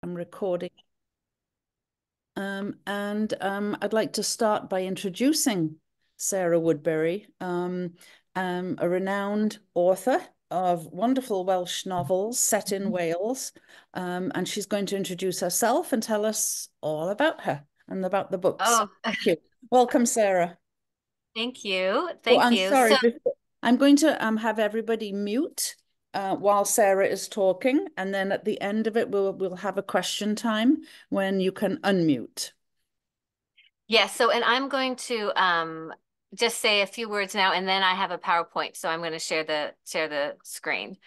I'm recording. I'd like to start by introducing Sarah Woodbury, a renowned author of wonderful Welsh novels set in Wales. And she's going to introduce herself and tell us all about her and about the books. Oh, Thank you. Welcome, Sarah. thank you. Oh, Thank I'm you. So, sorry. I'm going to have everybody mute while Sarah is talking, and then at the end of it, we'll have a question time when you can unmute. yes, and I'm going to just say a few words now and then I have a PowerPoint, so I'm going to share the screen.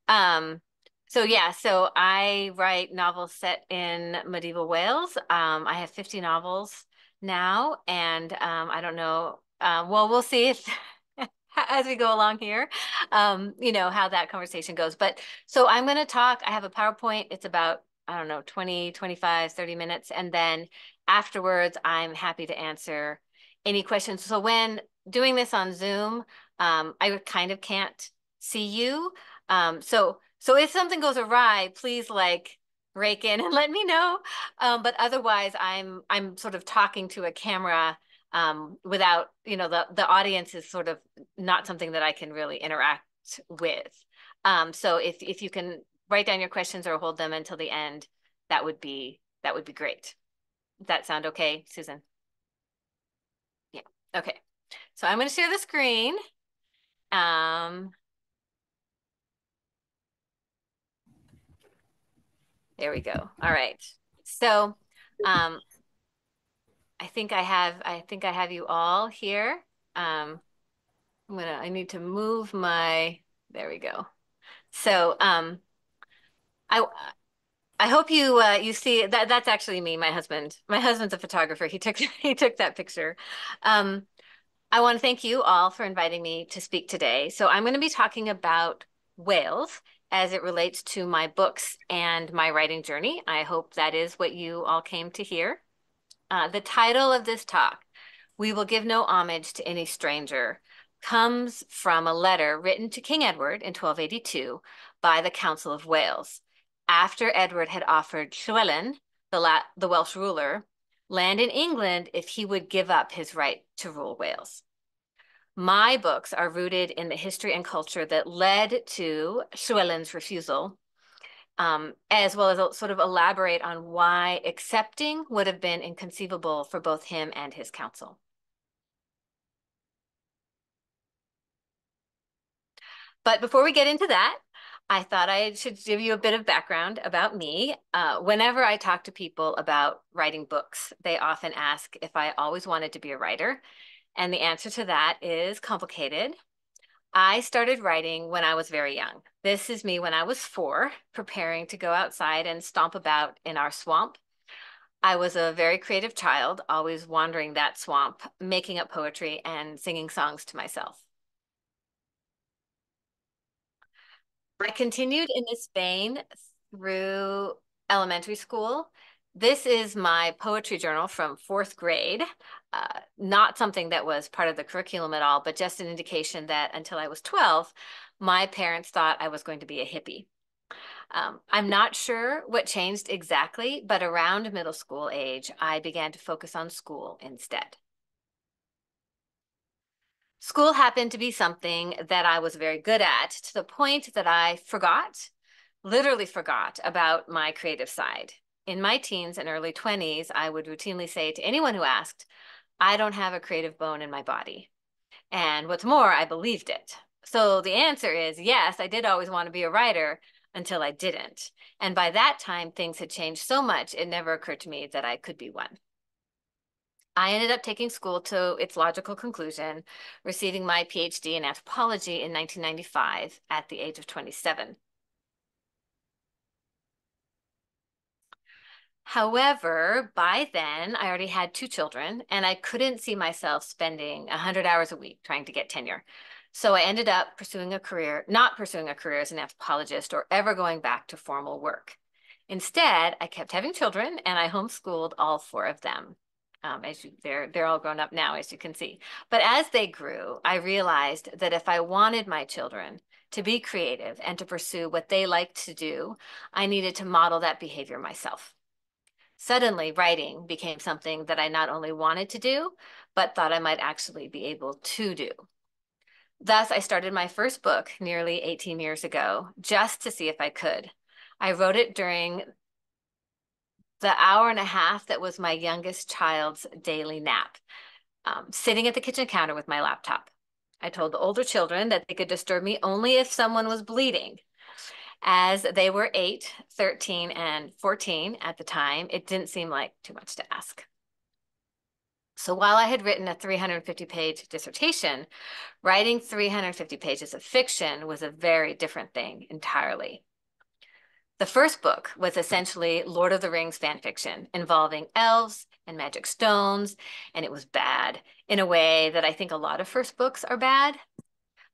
Um so I write novels set in medieval Wales. I have 50 novels now, and I don't know, well, we'll see if as we go along here, how that conversation goes. But so I'm going to talk. I have a PowerPoint. It's about, I don't know, 20, 25, 30 minutes. And then afterwards, I'm happy to answer any questions. So when doing this on Zoom, I kind of can't see you. So if something goes awry, please like break in and let me know. But otherwise, I'm sort of talking to a camera without, the audience is sort of not something that I can really interact with. So if you can write down your questions or hold them until the end, that would be great. Does that sound okay, Susan? Yeah. Okay. So I'm going to share the screen. Um, there we go. All right. So um, I think I have you all here. Um, I need to move there we go. So I I hope you see that that's actually me, my husband. My husband's a photographer. He took he took that picture. Um, I want to thank you all for inviting me to speak today. So I'm going to be talking about Wales as it relates to my books and my writing journey. I hope that is what you all came to hear. The title of this talk, "We Will Give No Homage to Any Stranger," comes from a letter written to King Edward in 1282 by the Council of Wales, after Edward had offered Llywelyn, the Welsh ruler, land in England if he would give up his right to rule Wales. My books are rooted in the history and culture that led to Llywelyn's refusal, as well as sort of elaborate on why accepting would have been inconceivable for both him and his council. But before we get into that, I thought I should give you a bit of background about me. Whenever I talk to people about writing books, they often ask if I always wanted to be a writer. And the answer to that is complicated. I started writing when I was very young. This is me when I was 4, preparing to go outside and stomp about in our swamp. I was a very creative child, always wandering that swamp, making up poetry and singing songs to myself. I continued in this vein through elementary school. This is my poetry journal from 4th grade. Not something that was part of the curriculum at all, but just an indication that until I was 12, my parents thought I was going to be a hippie. I'm not sure what changed exactly, but around middle school age, I began to focus on school instead. School happened to be something that I was very good at, to the point that I literally forgot about my creative side. In my teens and early 20s, I would routinely say to anyone who asked, "I don't have a creative bone in my body." And what's more, I believed it. So the answer is yes, I did always want to be a writer until I didn't. And by that time, things had changed so much, it never occurred to me that I could be one. I ended up taking school to its logical conclusion, receiving my PhD in anthropology in 1995 at the age of 27. However, by then I already had 2 children and I couldn't see myself spending 100 hours a week trying to get tenure. So I ended up not pursuing a career as an anthropologist or ever going back to formal work. Instead, I kept having children and I homeschooled all 4 of them. They're all grown up now, as you can see. But as they grew, I realized that if I wanted my children to be creative and to pursue what they liked to do, I needed to model that behavior myself. Suddenly, writing became something that I not only wanted to do, but thought I might actually be able to do. Thus, I started my first book nearly 18 years ago, just to see if I could. I wrote it during the hour and a half that was my youngest child's daily nap, sitting at the kitchen counter with my laptop. I told the older children that they could disturb me only if someone was bleeding. As they were 8, 13, and 14 at the time, it didn't seem like too much to ask. So while I had written a 350-page dissertation, writing 350 pages of fiction was a very different thing entirely. The first book was essentially Lord of the Rings fan fiction involving elves and magic stones, and it was bad in a way that I think a lot of first books are bad.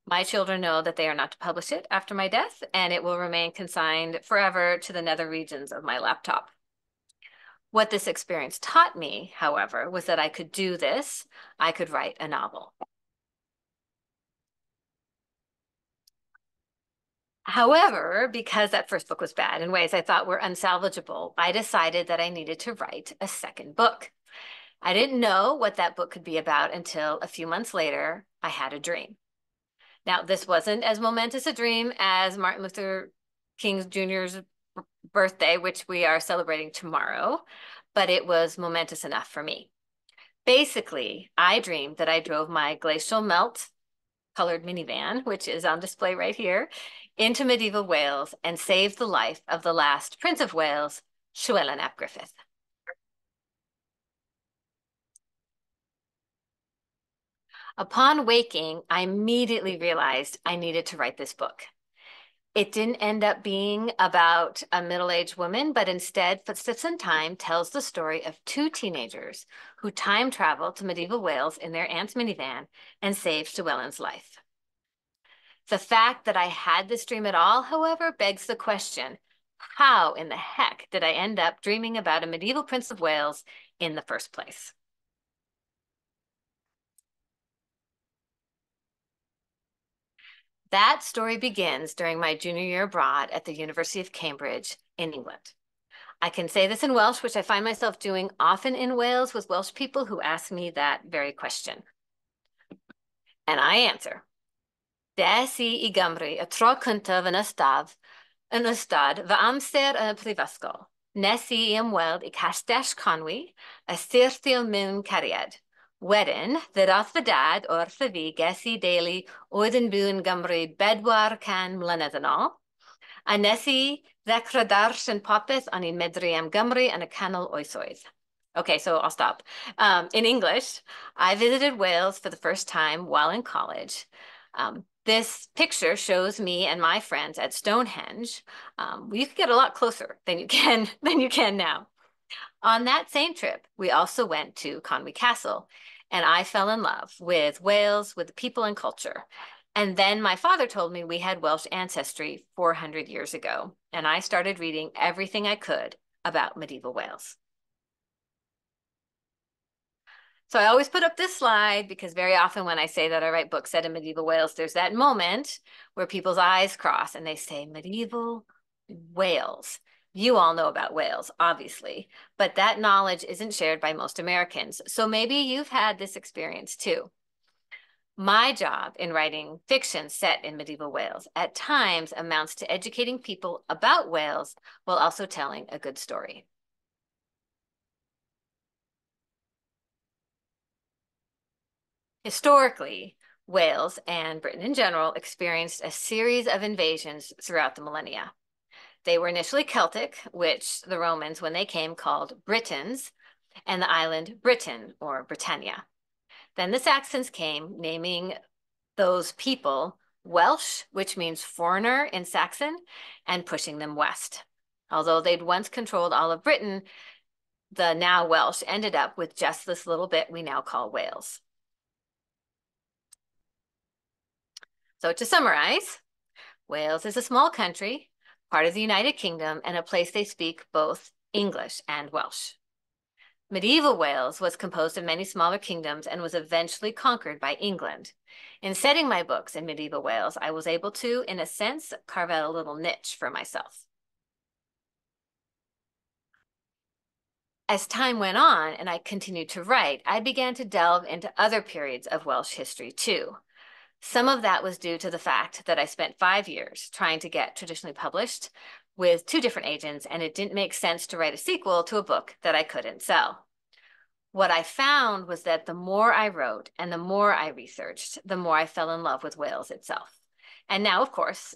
My children know that they are not to publish it after my death, and it will remain consigned forever to the nether regions of my laptop. What this experience taught me, however, was that I could do this. I could write a novel. However, because that first book was bad in ways I thought were unsalvageable, I decided that I needed to write a second book. I didn't know what that book could be about until a few months later, I had a dream. Now, this wasn't as momentous a dream as Martin Luther King Jr.'s birthday, which we are celebrating tomorrow, but it was momentous enough for me. Basically, I dreamed that I drove my glacial melt colored minivan, which is on display right here, into medieval Wales and saved the life of the last Prince of Wales, Llywelyn ap Griffith. Upon waking, I immediately realized I needed to write this book. It didn't end up being about a middle-aged woman, but instead, Footsteps in Time tells the story of two teenagers who time travel to medieval Wales in their aunt's minivan and save Llywelyn's life. The fact that I had this dream at all, however, begs the question, how in the heck did I end up dreaming about a medieval Prince of Wales in the first place? That story begins during my junior year abroad at the University of Cambridge in England. I can say this in Welsh, which I find myself doing often in Wales with Welsh people who ask me that very question. And I answer, Des I Gymru y tro cyntaf yn ystad fy amser yn y prifysgol. Nes I ymweld I Castell Conwy, y syrthio mewn cariad. Wedyn, ddyrodd fy dad wrth y fi ges I deulu oedd yn byw yn Gymru 400 mlynedd yn ôl. A nes I ddechrau darllen popeth o'n i'n medru am Gymru yn y canol oesoedd. Okay, so I'll stop. In English, I visited Wales for the first time while in college. This picture shows me and my friends at Stonehenge. You can get a lot closer than you can now. On that same trip, we also went to Conwy Castle, and I fell in love with Wales, with the people and culture. And then my father told me we had Welsh ancestry 400 years ago, and I started reading everything I could about medieval Wales. So I always put up this slide because very often when I say that I write books set in medieval Wales, there's that moment where people's eyes cross and they say, medieval Wales. You all know about Wales, obviously, but that knowledge isn't shared by most Americans. So maybe you've had this experience too. My job in writing fiction set in medieval Wales at times amounts to educating people about Wales while also telling a good story. Historically, Wales and Britain in general experienced a series of invasions throughout the millennia. They were initially Celtic, which the Romans, when they came, called Britons, and the island Britain or Britannia. Then the Saxons came, naming those people Welsh, which means foreigner in Saxon, and pushing them west. Although they'd once controlled all of Britain, the now Welsh ended up with just this little bit we now call Wales. So to summarize, Wales is a small country, part of the United Kingdom, and a place they speak both English and Welsh. Medieval Wales was composed of many smaller kingdoms and was eventually conquered by England. In setting my books in medieval Wales, I was able to, in a sense, carve out a little niche for myself. As time went on and I continued to write, I began to delve into other periods of Welsh history too. Some of that was due to the fact that I spent 5 years trying to get traditionally published with 2 different agents, and it didn't make sense to write a sequel to a book that I couldn't sell. What I found was that the more I wrote and the more I researched, the more I fell in love with Wales itself. And now, of course,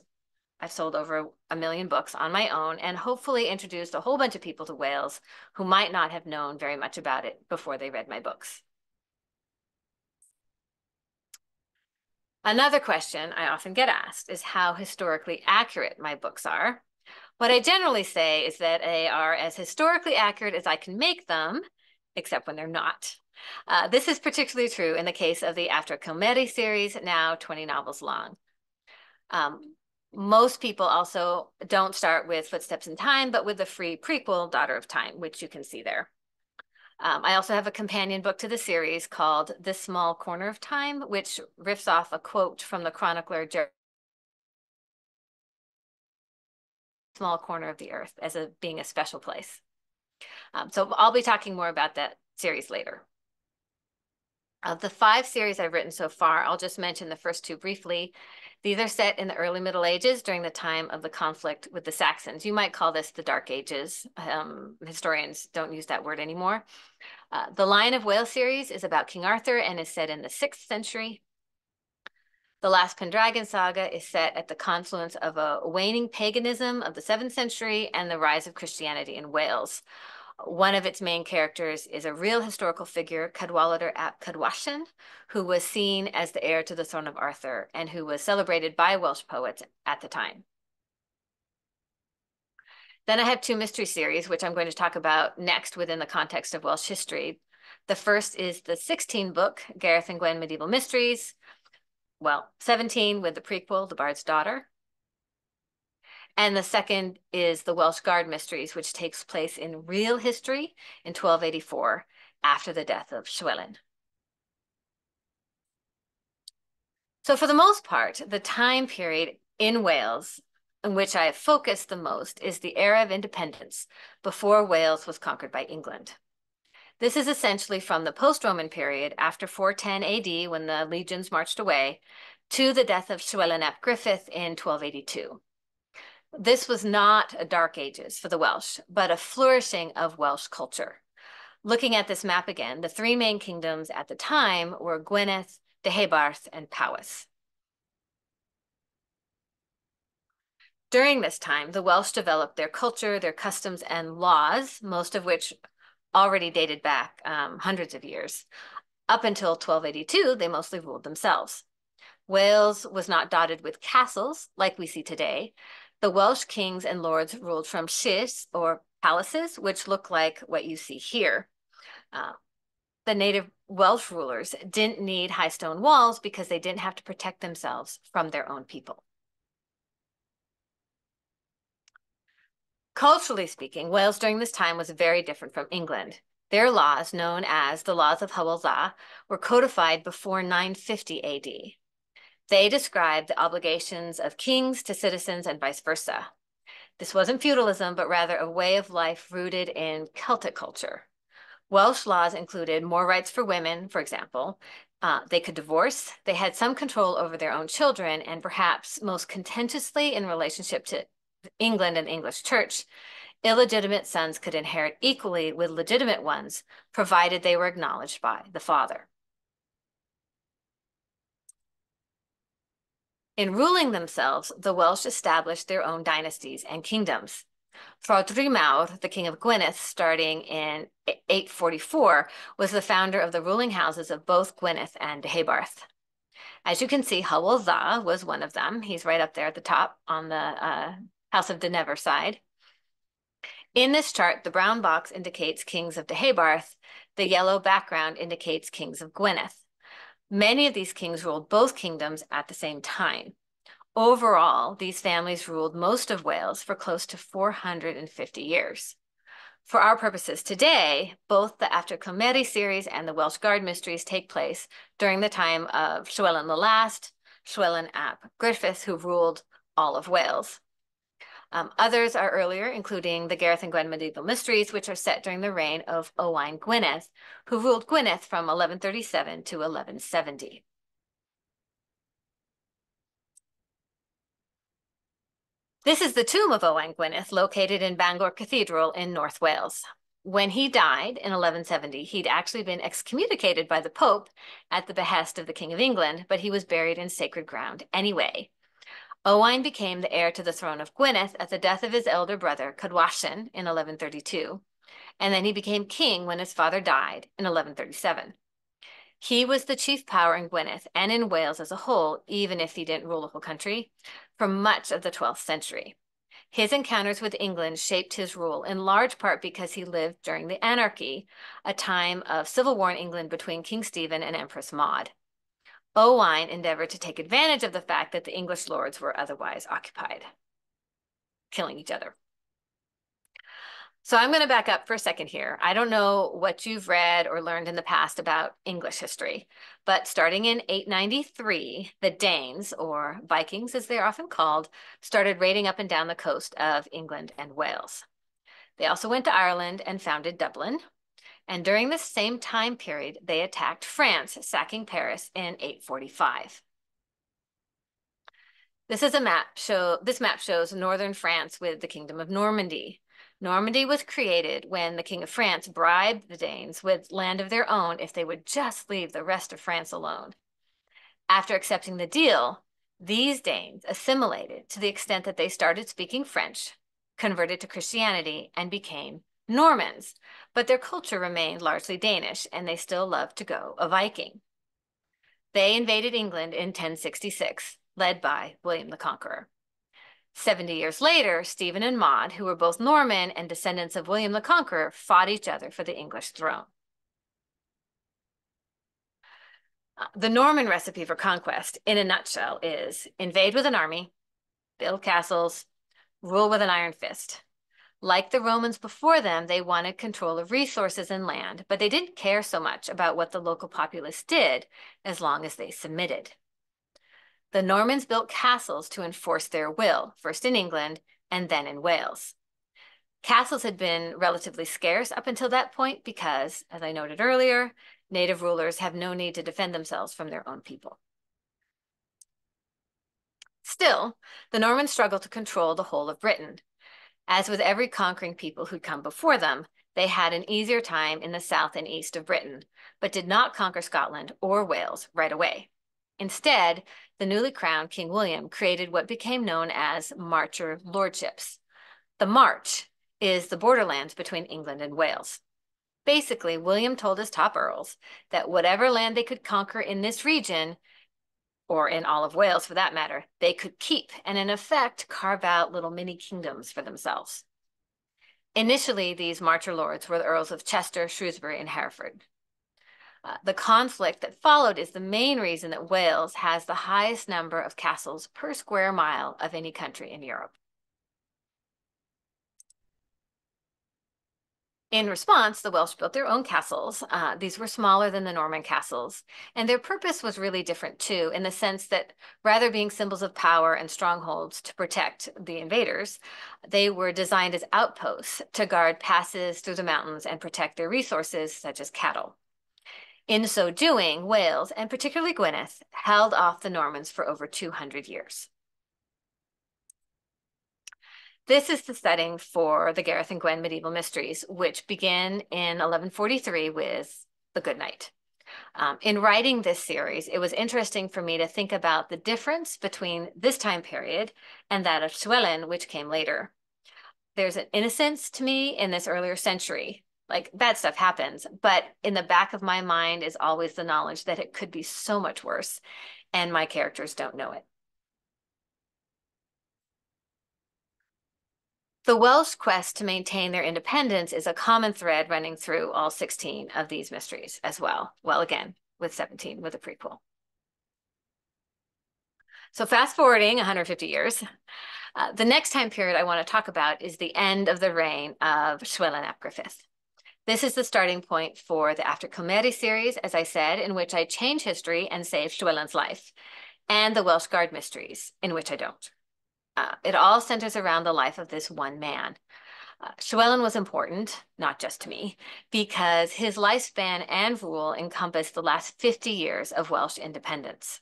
I've sold over 1 million books on my own and hopefully introduced a whole bunch of people to Wales who might not have known very much about it before they read my books. Another question I often get asked is how historically accurate my books are. What I generally say is that they are as historically accurate as I can make them, except when they're not. This is particularly true in the case of the After Kilmeri series, now 20 novels long. Most people also don't start with Footsteps in Time, but with the free prequel, Daughter of Time, which you can see there. I also have a companion book to the series called This Small Corner of Time, which riffs off a quote from the chronicler, small corner of the earth as being a special place. So I'll be talking more about that series later. Of the 5 series I've written so far, I'll just mention the first 2 briefly. These are set in the early Middle Ages during the time of the conflict with the Saxons. You might call this the Dark Ages. Historians don't use that word anymore. The Lion of Wales series is about King Arthur and is set in the 6th century. The Last Pendragon saga is set at the confluence of a waning paganism of the 7th century and the rise of Christianity in Wales. One of its main characters is a real historical figure, Cadwaladr ap Cadwallon, who was seen as the heir to the throne of Arthur and who was celebrated by Welsh poets at the time. Then I have 2 mystery series, which I'm going to talk about next within the context of Welsh history. The first is the 16-book Gareth and Gwen Medieval Mysteries. Well, 17 with the prequel, The Bard's Daughter. And the second is the Welsh Guard Mysteries, which takes place in real history in 1284 after the death of Llywelyn. So for the most part, the time period in Wales in which I have focused the most is the era of independence before Wales was conquered by England. This is essentially from the post-Roman period after 410 AD, when the legions marched away, to the death of Llywelyn ap Griffith in 1282. This was not a dark ages for the Welsh, but a flourishing of Welsh culture. Looking at this map again, the 3 main kingdoms at the time were Gwynedd, Deheubarth, and Powys. During this time, the Welsh developed their culture, their customs, and laws, most of which already dated back hundreds of years. Up until 1282, they mostly ruled themselves. Wales was not dotted with castles like we see today. The Welsh kings and lords ruled from lles, or palaces, which look like what you see here. The native Welsh rulers didn't need high stone walls because they didn't have to protect themselves from their own people. Culturally speaking, Wales during this time was very different from England. Their laws, known as the Laws of Hywel Dda, were codified before 950 AD. They described the obligations of kings to citizens and vice versa. This wasn't feudalism, but rather a way of life rooted in Celtic culture. Welsh laws included more rights for women, for example. They could divorce. They had some control over their own children, and perhaps most contentiously in relationship to England and the English church, illegitimate sons could inherit equally with legitimate ones, provided they were acknowledged by the father. In ruling themselves, the Welsh established their own dynasties and kingdoms. Rhodri Mawr, the king of Gwynedd, starting in 844, was the founder of the ruling houses of both Gwynedd and Deheubarth. As you can see, Hywel Dda was one of them. He's right up there at the top on the House of Dynevor side. In this chart, the brown box indicates kings of Deheubarth. The yellow background indicates kings of Gwynedd. Many of these kings ruled both kingdoms at the same time. Overall, these families ruled most of Wales for close to 450 years. For our purposes today, both the After Clonmeri series and the Welsh Guard mysteries take place during the time of Llywelyn the Last, Llywelyn ap Griffith, who ruled all of Wales. Others are earlier, including the Gareth and Gwen medieval mysteries, which are set during the reign of Owain Gwynedd, who ruled Gwynedd from 1137 to 1170. This is the tomb of Owain Gwynedd, located in Bangor Cathedral in North Wales. When he died in 1170, he'd actually been excommunicated by the Pope at the behest of the King of England, but he was buried in sacred ground anyway. Owain became the heir to the throne of Gwynedd at the death of his elder brother, Cadwallon, in 1132, and then he became king when his father died in 1137. He was the chief power in Gwynedd and in Wales as a whole, even if he didn't rule the whole country, for much of the 12th century. His encounters with England shaped his rule in large part because he lived during the Anarchy, a time of civil war in England between King Stephen and Empress Maud. Owain endeavored to take advantage of the fact that the English lords were otherwise occupied, killing each other. So I'm going to back up for a second here. I don't know what you've read or learned in the past about English history, but starting in 893, the Danes, or Vikings as they're often called, started raiding up and down the coast of England and Wales. They also went to Ireland and founded Dublin. And during this same time period, they attacked France, sacking Paris in 845. This map shows northern France with the Kingdom of Normandy. Normandy was created when the King of France bribed the Danes with land of their own if they would just leave the rest of France alone. After accepting the deal, these Danes assimilated to the extent that they started speaking French, converted to Christianity, and became Normans, but their culture remained largely Danish, and they still loved to go a Viking. They invaded England in 1066, led by William the Conqueror. 70 years later, Stephen and Maud, who were both Norman and descendants of William the Conqueror, fought each other for the English throne. The Norman recipe for conquest, in a nutshell, is invade with an army, build castles, rule with an iron fist. Like the Romans before them, they wanted control of resources and land, but they didn't care so much about what the local populace did as long as they submitted. The Normans built castles to enforce their will, first in England and then in Wales. Castles had been relatively scarce up until that point because, as I noted earlier, native rulers have no need to defend themselves from their own people. Still, the Normans struggled to control the whole of Britain. As with every conquering people who'd come before them, they had an easier time in the south and east of Britain, but did not conquer Scotland or Wales right away. Instead, the newly crowned King William created what became known as Marcher lordships. The March is the borderlands between England and Wales. Basically, William told his top earls that whatever land they could conquer in this region, or in all of Wales for that matter, they could keep and in effect carve out little mini kingdoms for themselves. Initially, these Marcher lords were the Earls of Chester, Shrewsbury, and Hereford. The conflict that followed is the main reason that Wales has the highest number of castles per square mile of any country in Europe. In response, the Welsh built their own castles. These were smaller than the Norman castles, and their purpose was really different too, in the sense that rather being symbols of power and strongholds to protect the invaders, they were designed as outposts to guard passes through the mountains and protect their resources, such as cattle. In so doing, Wales, and particularly Gwynedd, held off the Normans for over 200 years. This is the setting for the Gareth and Gwen medieval mysteries, which begin in 1143 with The Good Knight. In writing this series, it was interesting for me to think about the difference between this time period and that of Llywelyn, which came later. There's an innocence to me in this earlier century. Like, bad stuff happens, but in the back of my mind is always the knowledge that it could be so much worse, and my characters don't know it. The Welsh quest to maintain their independence is a common thread running through all 16 of these mysteries as well. Well, again, with 17 with a prequel. So fast forwarding 150 years, The next time period I want to talk about is the end of the reign of Llywelyn ap Griffith. This is the starting point for the After Cymeri series, as I said, in which I change history and save Llywelyn's life, and the Welsh Guard mysteries, in which I don't. It all centers around the life of this one man. Llywelyn was important, not just to me, because his lifespan and rule encompassed the last 50 years of Welsh independence.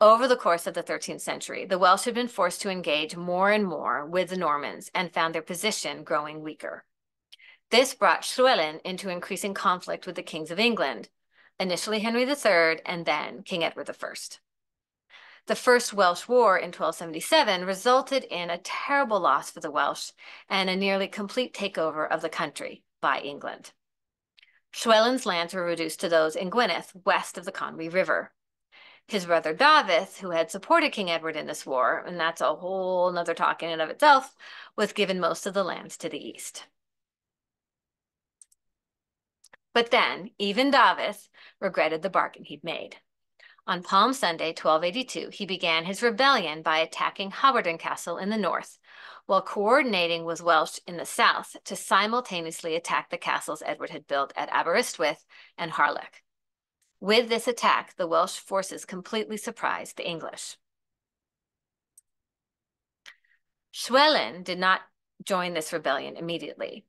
Over the course of the 13th century, the Welsh had been forced to engage more and more with the Normans and found their position growing weaker. This brought Llywelyn into increasing conflict with the kings of England, initially Henry III and then King Edward I. The First Welsh War in 1277 resulted in a terrible loss for the Welsh and a nearly complete takeover of the country by England. Llywelyn's lands were reduced to those in Gwynedd, west of the Conwy River. His brother Dafydd, who had supported King Edward in this war, and that's a whole nother talk in and of itself, was given most of the lands to the east. But then, even Dafydd regretted the bargain he'd made. On Palm Sunday, 1282, he began his rebellion by attacking Hawarden Castle in the north, while coordinating with Welsh in the south to simultaneously attack the castles Edward had built at Aberystwyth and Harlech. With this attack, the Welsh forces completely surprised the English. Llywelyn did not join this rebellion immediately.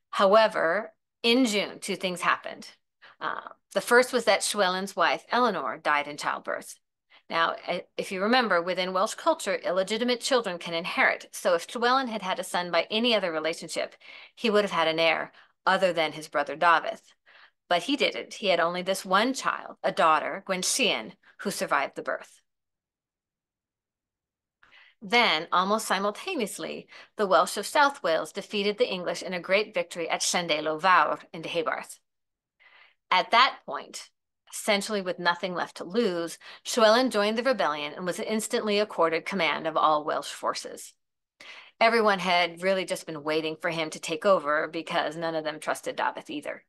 However, in June, two things happened. The first was that Llywelyn's wife, Eleanor, died in childbirth. Now, if you remember, within Welsh culture, illegitimate children can inherit. So if Llywelyn had had a son by any other relationship, he would have had an heir other than his brother Dafydd. But he didn't. He had only this one child, a daughter, Gwenllian, who survived the birth. Then, almost simultaneously, the Welsh of South Wales defeated the English in a great victory at Llandelo Fawr in Deheubarth. At that point, essentially with nothing left to lose, Llywelyn joined the rebellion and was instantly accorded command of all Welsh forces. Everyone had really just been waiting for him to take over because none of them trusted Dafydd either.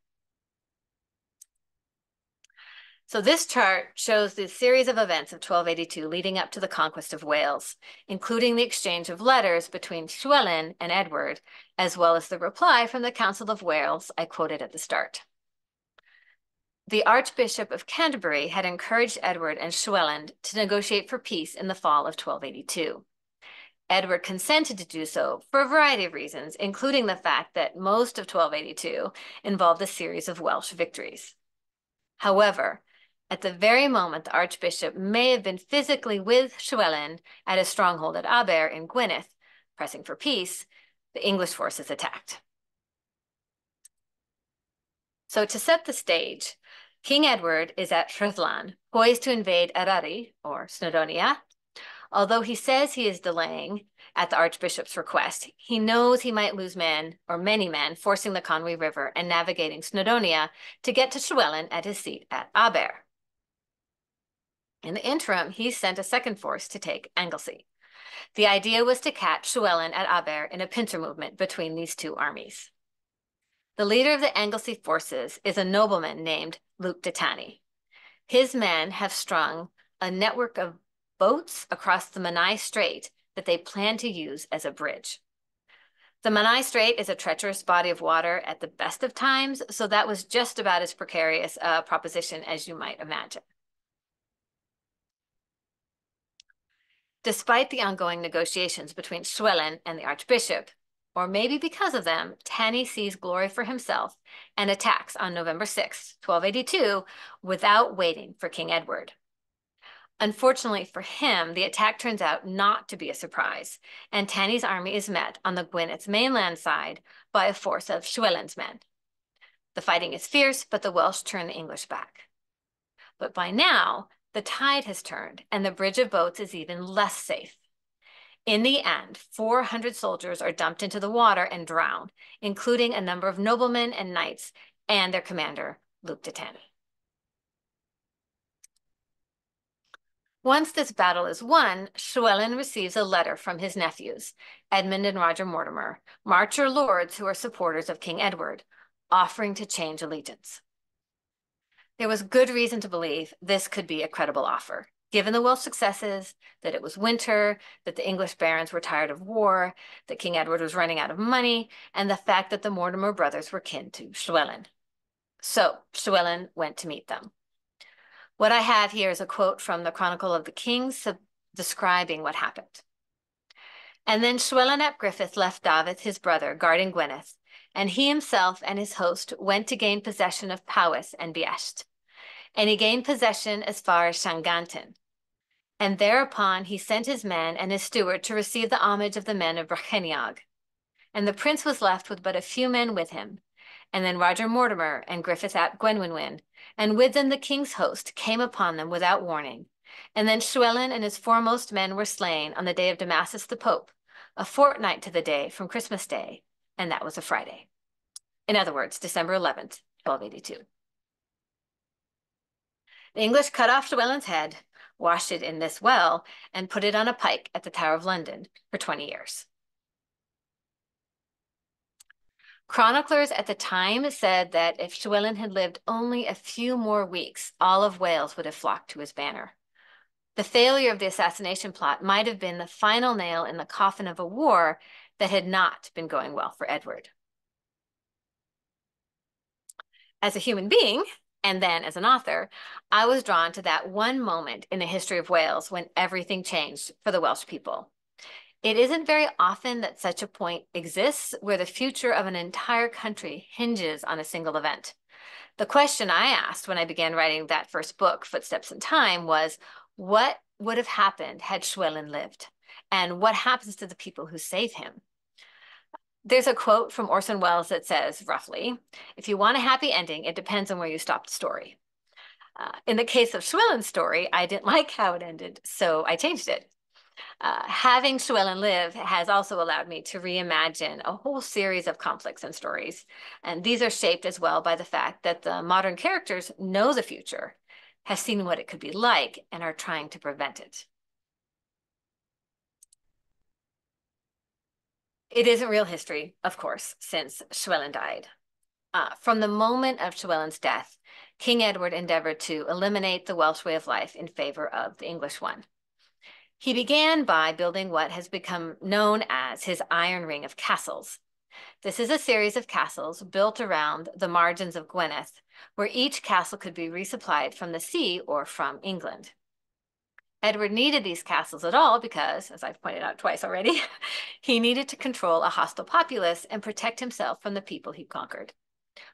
So this chart shows the series of events of 1282 leading up to the conquest of Wales, including the exchange of letters between Llywelyn and Edward, as well as the reply from the Council of Wales I quoted at the start. The Archbishop of Canterbury had encouraged Edward and Llywelyn to negotiate for peace in the fall of 1282. Edward consented to do so for a variety of reasons, including the fact that most of 1282 involved a series of Welsh victories. However, at the very moment the Archbishop may have been physically with Llywelyn at his stronghold at Aber in Gwynedd, pressing for peace, the English forces attacked. So to set the stage, King Edward is at Rhuddlan, poised to invade Eryri, or Snowdonia. Although he says he is delaying at the Archbishop's request, he knows he might lose men, or many men, forcing the Conwy River and navigating Snowdonia to get to Llywelyn at his seat at Aber. In the interim, he sent a second force to take Anglesey. The idea was to catch Llywelyn at Aber in a pincer movement between these two armies. The leader of the Anglesey forces is a nobleman named Luke de Tanny. His men have strung a network of boats across the Menai Strait that they plan to use as a bridge. The Menai Strait is a treacherous body of water at the best of times, so that was just about as precarious a proposition as you might imagine. Despite the ongoing negotiations between Llywelyn and the Archbishop, or maybe because of them, Tanny sees glory for himself and attacks on November 6, 1282, without waiting for King Edward. Unfortunately for him, the attack turns out not to be a surprise, and Tanny's army is met on the Gwyned's mainland side by a force of Llywelyn's men. The fighting is fierce, but the Welsh turn the English back. But by now, the tide has turned, and the bridge of boats is even less safe. In the end, 400 soldiers are dumped into the water and drowned, including a number of noblemen and knights and their commander, Luke de Tanny. Once this battle is won, Llywelyn receives a letter from his nephews, Edmund and Roger Mortimer, marcher lords who are supporters of King Edward, offering to change allegiance. There was good reason to believe this could be a credible offer. Given the Welsh successes, that it was winter, that the English barons were tired of war, that King Edward was running out of money, and the fact that the Mortimer brothers were kin to Llywelyn. So Llywelyn went to meet them. What I have here is a quote from the Chronicle of the Kings describing what happened. And then Llywelyn ap Griffith left Dafydd, his brother, guarding Gwynedd, and he himself and his host went to gain possession of Powys and Buest. And he gained possession as far as Llangantin. And thereupon he sent his men and his steward to receive the homage of the men of Brycheiniog. And the prince was left with but a few men with him. And then Roger Mortimer and Griffith ap Gwenwynwyn, and with them the king's host, came upon them without warning. And then Llywelyn and his foremost men were slain on the day of Damasus the Pope, a fortnight to the day from Christmas Day, and that was a Friday. In other words, December 11th, 1282. The English cut off Llywelyn's head, washed it in this well, and put it on a pike at the Tower of London for 20 years. Chroniclers at the time said that if Llywelyn had lived only a few more weeks, all of Wales would have flocked to his banner. The failure of the assassination plot might have been the final nail in the coffin of a war that had not been going well for Edward. As a human being, and then as an author, I was drawn to that one moment in the history of Wales when everything changed for the Welsh people. It isn't very often that such a point exists where the future of an entire country hinges on a single event. The question I asked when I began writing that first book, Footsteps in Time, was what would have happened had Llywelyn lived? And what happens to the people who save him? There's a quote from Orson Welles that says, roughly, if you want a happy ending, it depends on where you stop the story. In the case of Llywelyn's story, I didn't like how it ended, so I changed it. Having Llywelyn live has also allowed me to reimagine a whole series of conflicts and stories. And these are shaped as well by the fact that the modern characters know the future, have seen what it could be like, and are trying to prevent it. It isn't real history, of course, since Llywelyn died. From the moment of Llywelyn's death, King Edward endeavored to eliminate the Welsh way of life in favor of the English one. He began by building what has become known as his Iron Ring of Castles. This is a series of castles built around the margins of Gwynedd, where each castle could be resupplied from the sea or from England. Edward needed these castles at all because, as I've pointed out twice already, he needed to control a hostile populace and protect himself from the people he conquered.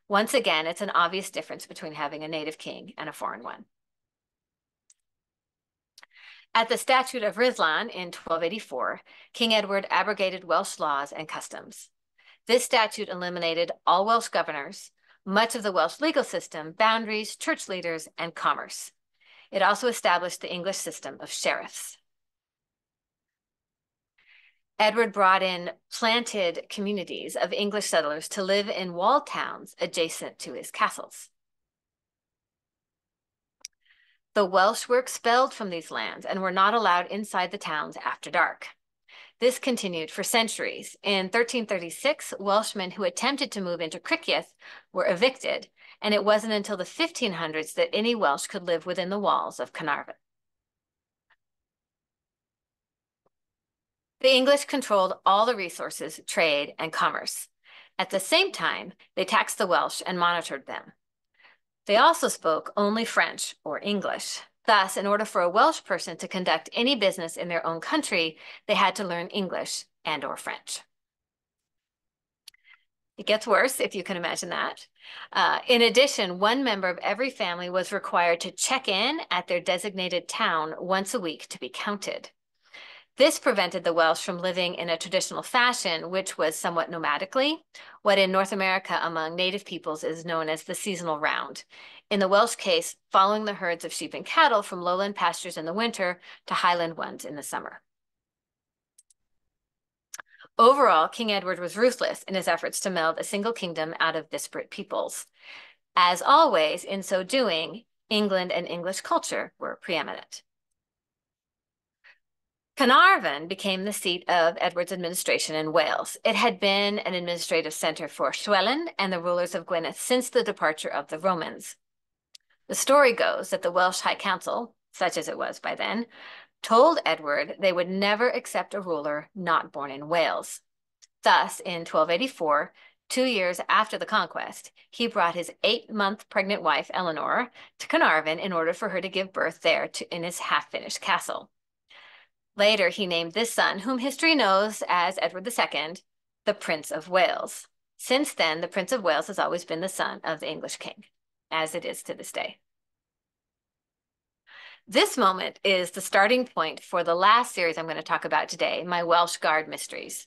Once again, it's an obvious difference between having a native king and a foreign one. At the Statute of Rhuddlan in 1284, King Edward abrogated Welsh laws and customs. This statute eliminated all Welsh governors, much of the Welsh legal system, boundaries, church leaders, and commerce. It also established the English system of sheriffs. Edward brought in planted communities of English settlers to live in walled towns adjacent to his castles. The Welsh were expelled from these lands and were not allowed inside the towns after dark. This continued for centuries. In 1336, Welshmen who attempted to move into Criccieth were evicted, and it wasn't until the 1500s that any Welsh could live within the walls of Carnarvon. The English controlled all the resources, trade, and commerce. At the same time, they taxed the Welsh and monitored them. They also spoke only French or English. Thus, in order for a Welsh person to conduct any business in their own country, they had to learn English and or French. It gets worse, if you can imagine that. In addition, one member of every family was required to check in at their designated town once a week to be counted. This prevented the Welsh from living in a traditional fashion, which was somewhat nomadically, what in North America among native peoples is known as the seasonal round. In the Welsh case, following the herds of sheep and cattle from lowland pastures in the winter to highland ones in the summer. Overall, King Edward was ruthless in his efforts to meld a single kingdom out of disparate peoples. As always, in so doing, England and English culture were preeminent. Carnarvon became the seat of Edward's administration in Wales. It had been an administrative center for Llywelyn and the rulers of Gwynedd since the departure of the Romans. The story goes that the Welsh High Council, such as it was by then, told Edward they would never accept a ruler not born in Wales. Thus, in 1284, 2 years after the conquest, he brought his 8-month pregnant wife, Eleanor, to Carnarvon in order for her to give birth there in his half-finished castle. Later, he named this son, whom history knows as Edward II, the Prince of Wales. Since then, the Prince of Wales has always been the son of the English king, as it is to this day. This moment is the starting point for the last series I'm going to talk about today, my Welsh Guard Mysteries.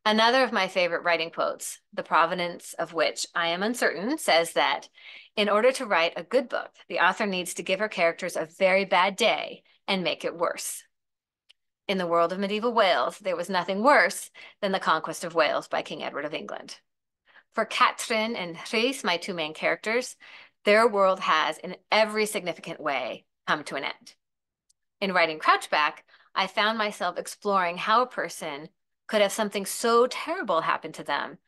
Another of my favorite writing quotes, the provenance of which I am uncertain, says that in order to write a good book, the author needs to give her characters a very bad day and make it worse. In the world of medieval Wales, there was nothing worse than the conquest of Wales by King Edward of England. For Catrin and Rhys, my two main characters, their world has, in every significant way, come to an end. In writing Crouchback, I found myself exploring how a person could have something so terrible happen to them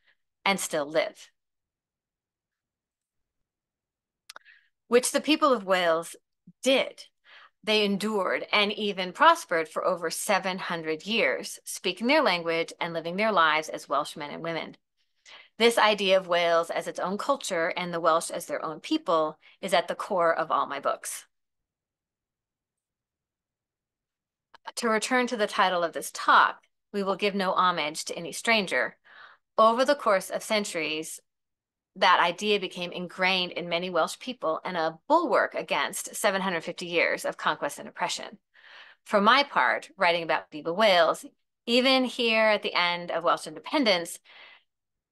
and still live. Which the people of Wales did. They endured and even prospered for over 700 years, speaking their language and living their lives as Welsh men and women. This idea of Wales as its own culture and the Welsh as their own people is at the core of all my books. To return to the title of this talk, we will give no homage to any stranger. Over the course of centuries, that idea became ingrained in many Welsh people and a bulwark against 750 years of conquest and oppression. For my part, writing about medieval Wales, even here at the end of Welsh independence,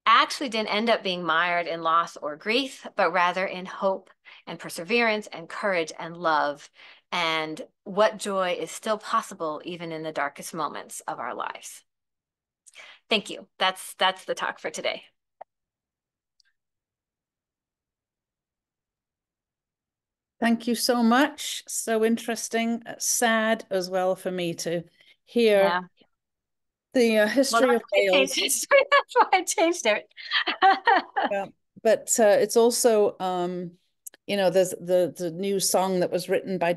actually didn't end up being mired in loss or grief, but rather in hope and perseverance and courage and love, and what joy is still possible even in the darkest moments of our lives. Thank you. That's the talk for today. Thank you so much. So interesting, sad as well for me to hear Yeah. the history of Wales. That's why I changed it. Yeah, but it's also there's the new song that was written by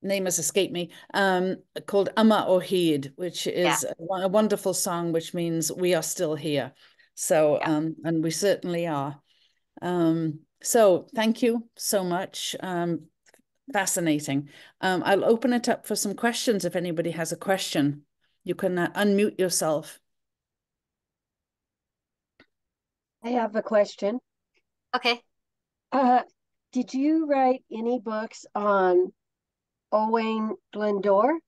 name has escaped me, called Yma o Hyd, which Yeah. is a wonderful song, which means we are still here. So Yeah. and we certainly are. So thank you so much. Fascinating. I'll open it up for some questions if anybody has a question. You can unmute yourself. I have a question. Okay. Did you write any books on Owain Glyndŵr?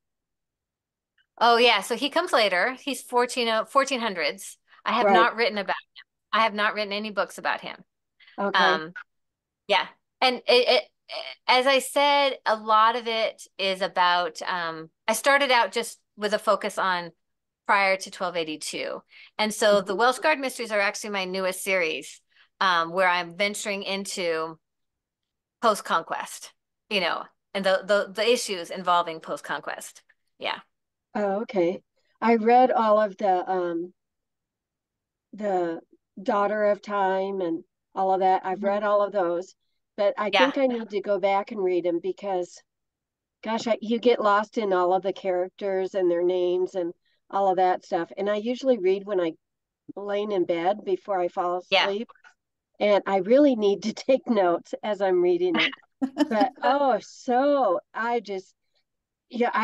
Oh yeah, so he comes later. He's 1400s. I have Right. not written about him. I have not written any books about him. Okay. Yeah. And as I said, a lot of it is about I started out just with a focus on prior to 1282. And so the Welsh Guard Mysteries are actually my newest series, where I'm venturing into post-conquest, and the issues involving post-conquest. Yeah. Oh, okay. I read all of the Daughter of Time and all of that. I've read all of those, but I Yeah. think I need to go back and read them because, gosh, you get lost in all of the characters and their names and all of that stuff. And I usually read when I'm laying in bed before I fall Yeah. asleep. And I really need to take notes as I'm reading it. But I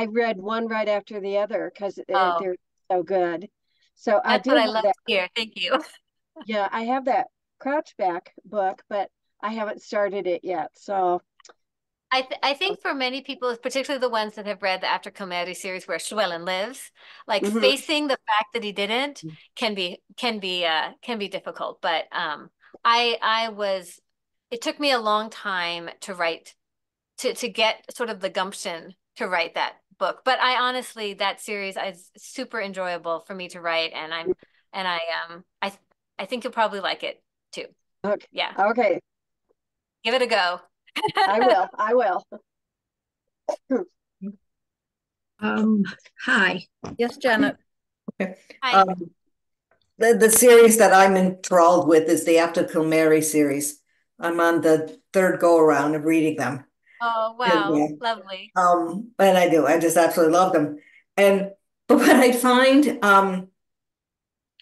read one right after the other because Oh, they're so good. So I that's do what I have love that. to hear. Thank you. Yeah, I have that Crouchback book, but I haven't started it yet. So, I think for many people, particularly the ones that have read the After Comedy series where Llewellyn lives, like mhm. facing the fact that he didn't can be difficult. But I was it took me a long time to write to get sort of the gumption to write that book. But I honestly that series is super enjoyable for me to write, and I think you'll probably like it too. Okay. Yeah, Okay. give it a go. I will. I will. Um, Hi. Yes, Janet. Okay. Hi. The series that I'm enthralled with is the After Kilmary series. I'm on the third go around of reading them. Oh, Yeah. wow. Lovely. And I do. I just absolutely love them. And but what I find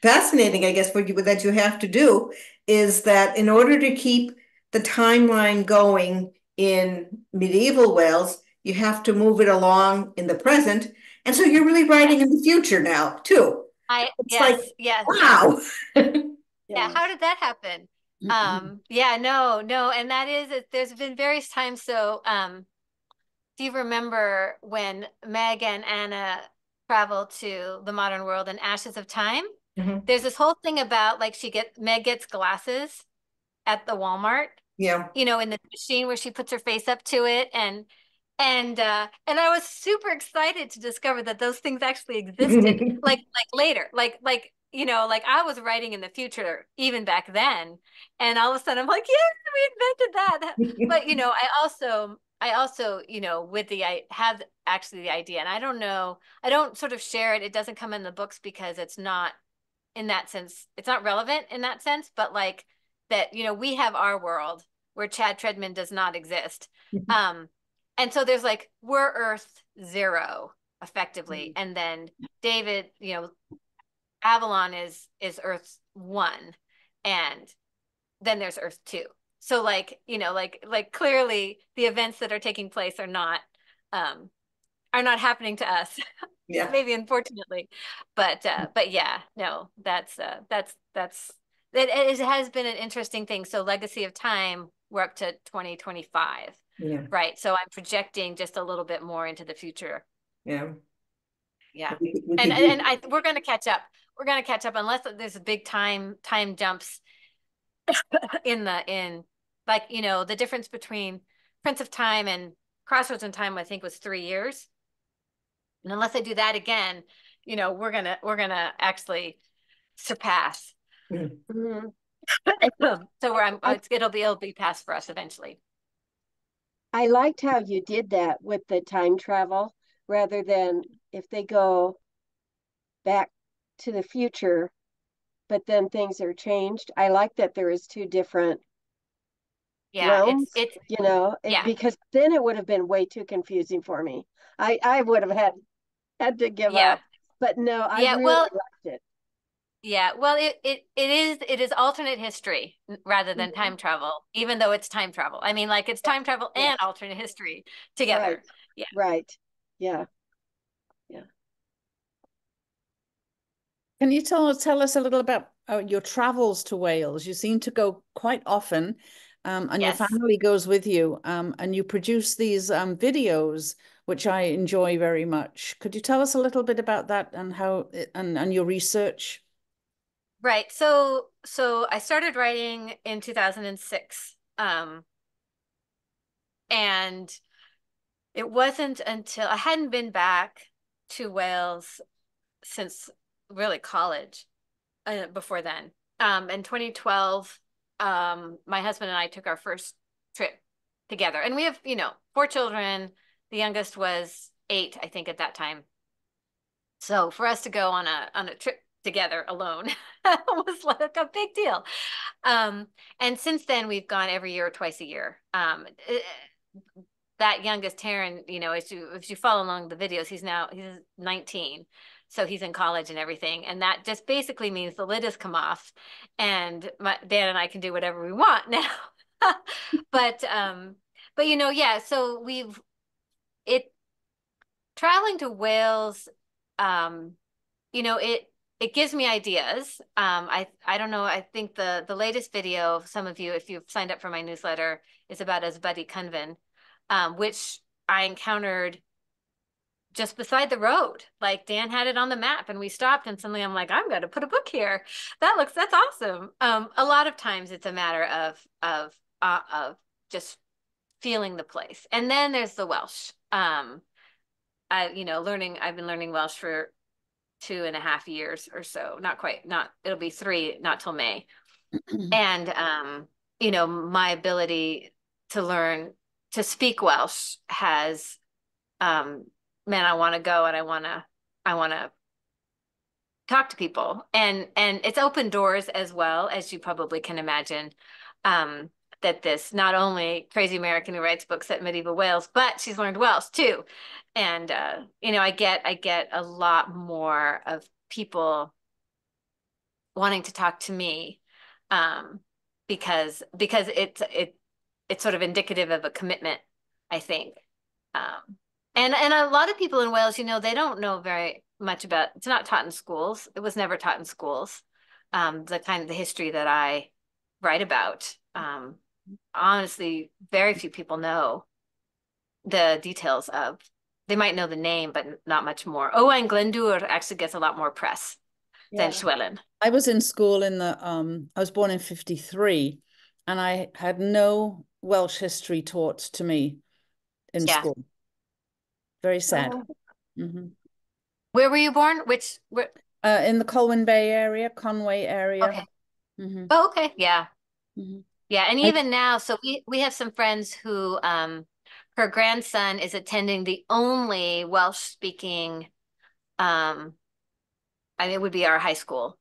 fascinating, I guess, what you that you have to do is that in order to keep the timeline going in medieval Wales, you have to move it along in the present. And so you're really writing in Yes. the future now, too. It's like, Yes, yes. wow. Yeah, Yes. how did that happen? Yeah, no, no, and that is there's been various times. So, do you remember when Meg and Anna travel to the modern world in Ashes of Time? Mhm. There's this whole thing about like Meg gets glasses at the Walmart, Yeah. in the machine where she puts her face up to it, and I was super excited to discover that those things actually existed like later, like I was writing in the future even back then, and all of a sudden I'm like, yes, we invented that. But I also with I have actually the idea, and I don't know, I don't sort of share it. It doesn't come in the books because it's not, in that sense, it's not relevant in that sense, but like that, we have our world where Chad Treadman does not exist. Um, and so there's like, we're Earth 0 effectively. And then David, Avalon is Earth 1. And then there's Earth 2. So like, like clearly the events that are taking place are not happening to us. Yeah. Maybe unfortunately, but yeah, no, it has been an interesting thing. So Legacy of Time, we're up to 2025, Yeah. right? So I'm projecting just a little bit more into the future. Yeah. Yeah. We And could and use. I we're gonna catch up. We're gonna catch up unless there's a big time jumps in like, the difference between Prince of Time and Crossroads in Time, I think was 3 years. And unless I do that again, we're gonna actually surpass. Mhm. Mhm. So I, it'll be passed for us eventually. I liked how you did that with the time travel rather than if they go back to the future, but then things are changed. I like that there is two different Yeah, realms, yeah, because then it would have been way too confusing for me. I would have had to give yeah, up. But no, I yeah. really Well, liked it. yeah. Well, it is alternate history rather than Mhm. time travel, even though it's time travel. I mean, like it's time travel and Yes, alternate history right, together. Yeah. right. Yeah, yeah. Can you tell us a little about your travels to Wales? You seem to go quite often, and your Yes. family goes with you, and you produce these videos, which I enjoy very much. Could you tell us a little bit about that and how and your research? Right. So I started writing in 2006. And it wasn't until I hadn't been back to Wales since really college, before then. In 2012, my husband and I took our first trip together. And we have, 4 children. The youngest was 8, I think, at that time. So for us to go on a trip together alone was like a big deal. And since then we've gone every year or twice a year. That youngest Taryn, if you follow along the videos, he's 19. So he's in college and everything. And that just basically means the lid has come off and Dan and I can do whatever we want now. But yeah, so it traveling to Wales, um, it gives me ideas. I don't know. I think the latest video, some of you, if you've signed up for my newsletter, is about Ysbyty Cynfyn, which I encountered just beside the road. Like Dan had it on the map, and we stopped, and suddenly I'm like, I'm going to put a book here. That's awesome. A lot of times it's a matter of just feeling the place, and then there's the Welsh. I've been learning Welsh for 2.5 years or so. Not quite, not, it'll be 3, not till May. And, my ability to learn to speak Welsh has, um, man, I want to go and I want to talk to people, and it's opened doors as well, as you probably can imagine. that this not only crazy American who writes books at medieval Wales, but she's learned Welsh too. And you know, I get a lot more of people wanting to talk to me, um, because it's sort of indicative of a commitment, I think. And a lot of people in Wales, you know, they don't know very much about, it's not taught in schools. It was never taught in schools. The kind of the history that I write about. Honestly, very few people know the details of, they might know the name, but not much more. Owain Glyndŵr actually gets a lot more press than Llywelyn. I was in school I was born in 53, and I had no Welsh history taught to me in school. Very sad. Where were you born? Where? In the Colwyn Bay area, Conway area. Okay. Oh, okay. Yeah. Yeah. And even now, so we have some friends who her grandson is attending the only Welsh speaking, I mean, it would be our high school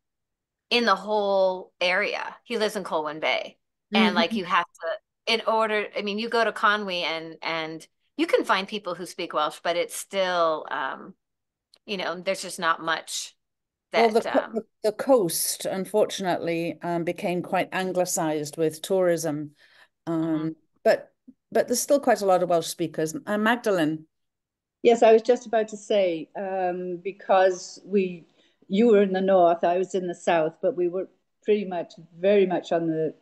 in the whole area. He lives in Colwyn Bay. And like you have to, in order, I mean, you go to Conwy and you can find people who speak Welsh, but it's still you know, there's just not much that well, the coast, unfortunately, became quite anglicized with tourism. But there's still quite a lot of Welsh speakers. Magdalene. Yes, I was just about to say, because you were in the north, I was in the south, but we were pretty much, very much on the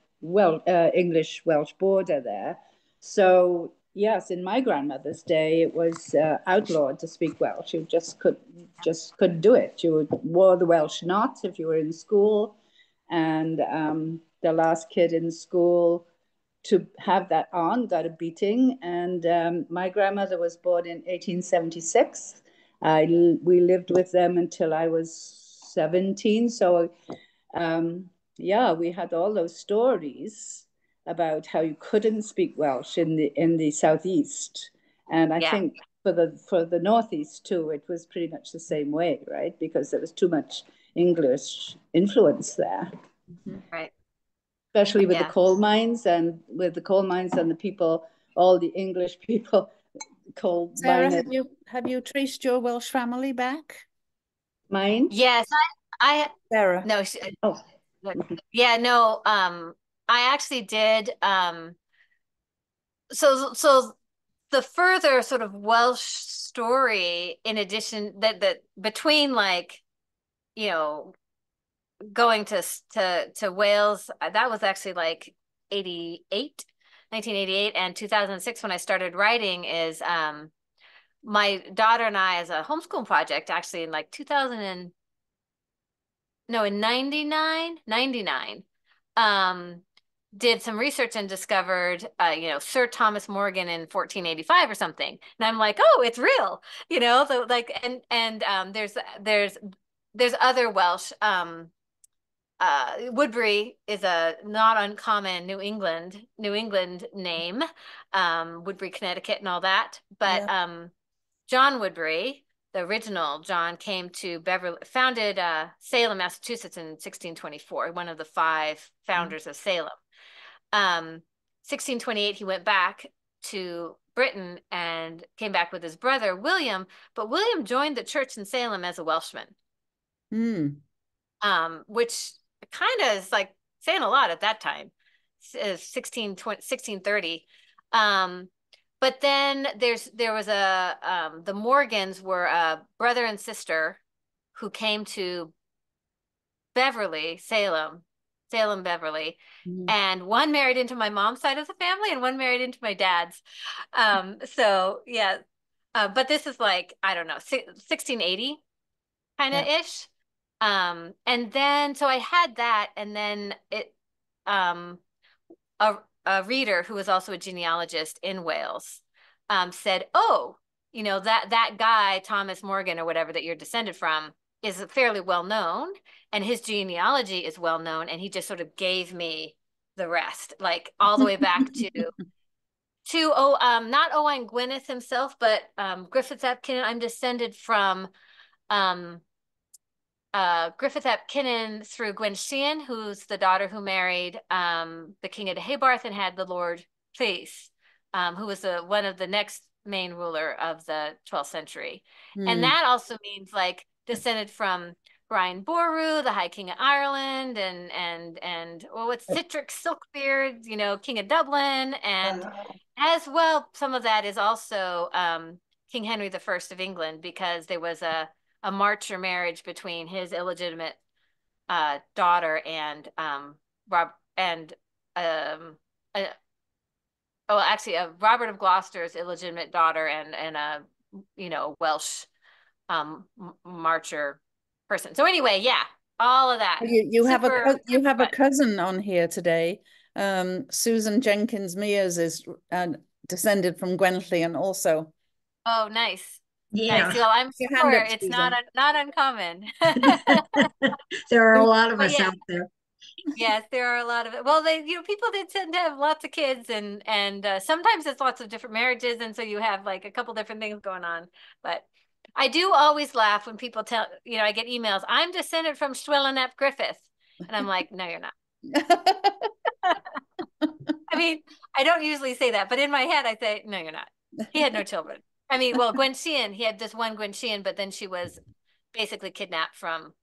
English-Welsh border there. So yes, in my grandmother's day, it was outlawed to speak Welsh. You just couldn't do it. You wore the Welsh knot if you were in school, and the last kid in school to have that on got a beating. And my grandmother was born in 1876. We lived with them until I was 17. So yeah, we had all those stories about how you couldn't speak Welsh in the southeast. And I think for the northeast too, it was pretty much the same way, right? Because there was too much English influence there. Right. Especially with the coal mines and the people, all the English people, coal Sarah, miners. have you traced your Welsh family back? Mine? Yes, Sarah. No. Yeah, no. I actually did. So the further sort of Welsh story, in addition that between like, you know, going to Wales, that was actually like 1988 and 2006 when I started writing, is my daughter and I, as a homeschool project, actually in like 2000 and no, in 99, did some research and discovered, you know, Sir Thomas Morgan in 1485 or something. And I'm like, oh, it's real, you know, so like, and there's other Welsh, Woodbury is a not uncommon New England name, Woodbury, Connecticut and all that. But John Woodbury, the original John, came to founded Salem, Massachusetts in 1624, one of the 5 founders of Salem. 1628, he went back to Britain and came back with his brother, William, but William joined the church in Salem as a Welshman. Which kind of is like saying a lot at that time, 1630. But then there was the Morgans were a brother and sister who came to Salem, Beverly, and one married into my mom's side of the family and one married into my dad's. So yeah, but this is like, I don't know, 1680 kind of ish. And then, so I had that, and then a reader who was also a genealogist in Wales, said, oh, you know, that guy, Thomas Morgan or whatever that you're descended from, is fairly well known, and his genealogy is well known, and he just sort of gave me the rest, like all the way back to not Owain Gwynedd himself, but Griffith's Epkin. I'm descended from Griffith ap Kinnan through Gwen Sheehan, who's the daughter who married the King of Haybarth and had the Lord Place, who was one of the next main ruler of the 12th century. And that also means like descended from Brian Boru, the High King of Ireland, and what's Citric Silkbeard, you know, King of Dublin, and as well, some of that is also King Henry I of England, because there was a marcher marriage between his illegitimate daughter and Robert of Gloucester's illegitimate daughter and a Welsh marcher person. So anyway, yeah, all of that. You have a cousin on here today. Susan Jenkins Mears is descended from Gwenllian also. Oh, nice. Yeah. Nice. Well, I'm Your hand sure up, it's Susan. not uncommon. There are a lot of But us yeah. out there. Yes, there are a lot of it. Well, people did tend to have lots of kids, and sometimes it's lots of different marriages, and so you have like a couple different things going on. But I do always laugh when people tell, I get emails, I'm descended from Llywelyn ap Griffith, and I'm like, no, you're not. I mean, I don't usually say that, but in my head, I say, no, you're not. He had no children. I mean, well, Gwen Sheehan, he had this one Gwen Sheehan, but then she was basically kidnapped from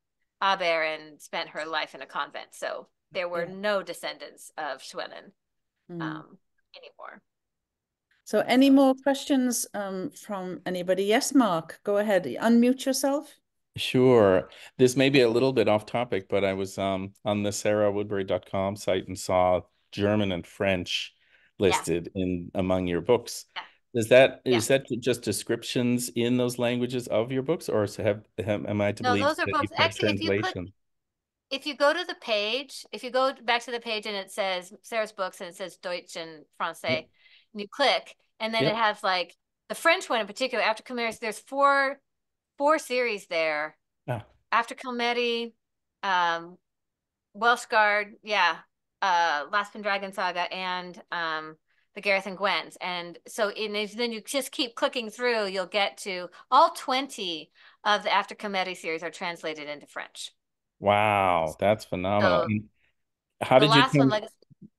Aber and spent her life in a convent. So there were no descendants of Llywelyn anymore. So any more questions from anybody? Yes, Mark, go ahead. Unmute yourself. Sure. This may be a little bit off topic, but I was on the sarahwoodbury.com site and saw German and French listed in among your books. Yeah. Is that just descriptions in those languages of your books, or am I to believe those are that books. you've had Actually, translation? if you go to the page, if you go back to the page and it says Sarah's books and it says Deutsch and Francais, and you click, and then it has like the French one in particular, After Kilmeri, there's four series there. After Kilmeri, Welsh Guard, Last Pendragon Saga, and the Gareth and Gwen's. And so then you just keep clicking through, you'll get to all 20 of the After Kilmeri series are translated into French. Wow, that's phenomenal. So how did you come one,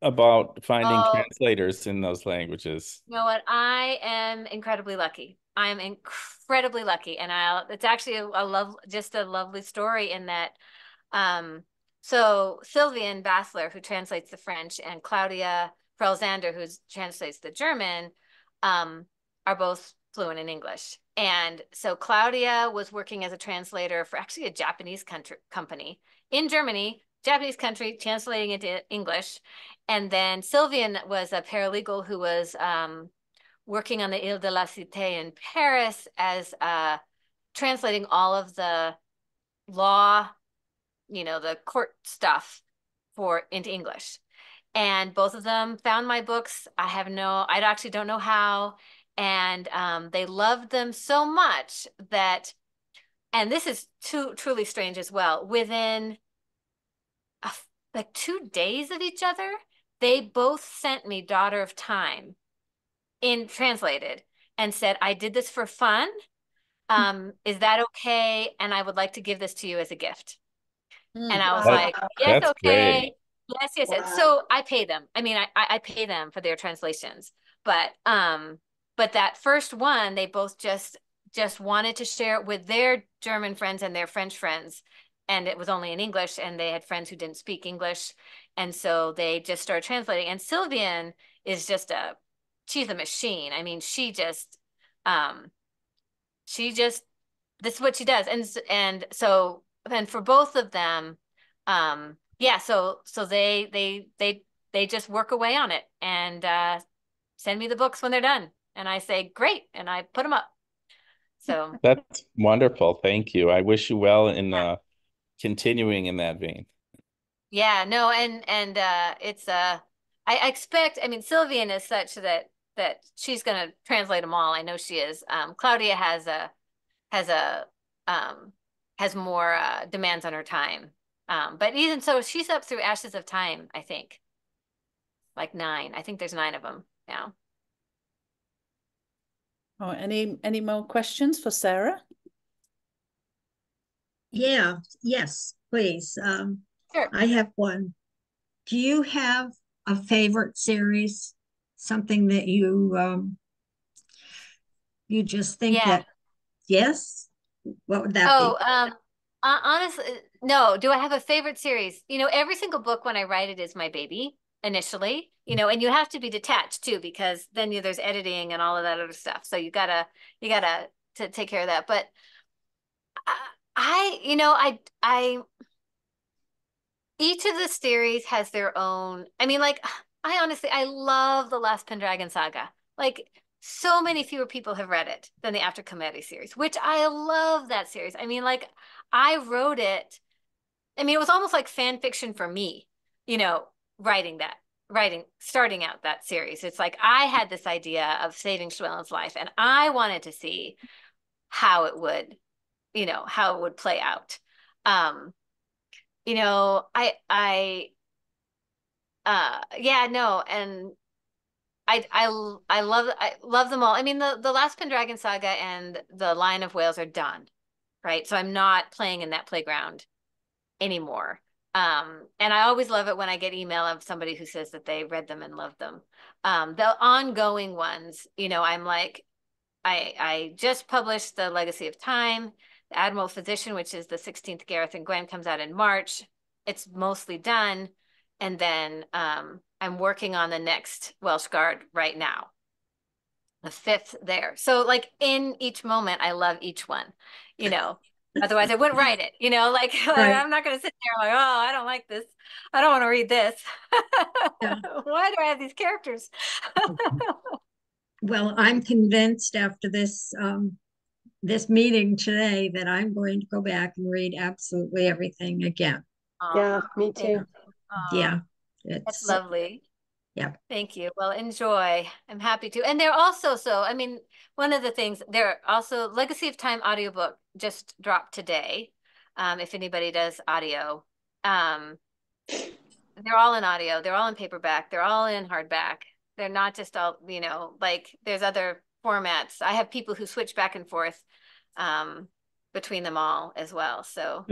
about finding translators in those languages? You know what? I am incredibly lucky. I am incredibly lucky. And it's actually just a lovely story in that, so Sylvian Bassler, who translates the French, and Claudia Frelzander, who translates the German, are both fluent in English. And so Claudia was working as a translator for actually a Japanese company in Germany, Japanese country, translating into English. And then Sylvian was a paralegal who was working on the Ile de la Cité in Paris as translating all of the law, the court stuff into English. And both of them found my books. I actually don't know how. And they loved them so much that, and this is truly strange as well, within like 2 days of each other, they both sent me Daughter of Time translated and said, I did this for fun. Is that okay? And I would like to give this to you as a gift. And I was like, yes, that's okay. great. Yes. Wow. So I pay them. I mean, I pay them for their translations. But that first one, they both just wanted to share it with their German friends and their French friends. And it was only in English, and they had friends who didn't speak English. And so they just started translating. And Sylvian is she's a machine. I mean, this is what she does. And for both of them, so they just work away on it and send me the books when they're done. And I say, great. And I put them up. So that's wonderful. Thank you. I wish you well in continuing in that vein. Yeah, no, and it's I expect, I mean, Sylvian is such that she's gonna translate them all. I know she is. Claudia has more demands on her time. But even so, she's up through Ashes of Time, I think. Like 9. I think there's 9 of them now. Oh, any more questions for Sarah? Yeah, yes, please. Sure. I have one. Do you have a favorite series? Something that you just think Yeah. that, yes? What would that Oh, be? honestly, no. Do I have a favorite series? Every single book when I write it is my baby initially, and you have to be detached too, because then there's editing and all of that other stuff. So you gotta to take care of that. But I each of the series has their own. I mean, like, I honestly, I love the Last Pendragon Saga. Like, so many fewer people have read it than the After Commodity series, which I love that series. I mean, like, I wrote it. I mean, it was almost like fan fiction for me, you know, starting out that series. It's like I had this idea of saving Llewellyn's life, and I wanted to see how it would, how it would play out. Um, yeah, no, and I love them all. I mean, the Last Pendragon Saga and the Lion of Wales are done, right? So I'm not playing in that playground anymore. And I always love it when I get email of somebody who says that they read them and loved them. The ongoing ones, I'm like, I just published The Legacy of Time, The Admiral Physician, which is the 16th Gareth and Gwen, comes out in March. It's mostly done. And then I'm working on the next Welsh Guard right now, the fifth there. So like in each moment, I love each one, you know. Otherwise, I wouldn't write it, like Right. I'm not going to sit there like, oh, I don't like this. I don't want to read this. Yeah. Why do I have these characters? Well, I'm convinced after this meeting today that I'm going to go back and read absolutely everything again. Yeah, me Thank too. you. Aw, Yeah, that's it's lovely. yeah. Thank you. Well, enjoy. I'm happy to. And they're also, I mean, one of the things, they're also Legacy of Time audiobook just dropped today. If anybody does audio. Um, they're all in audio, they're all in paperback, they're all in hardback. They're not just all, like there's other formats. I have people who switch back and forth between them all as well. So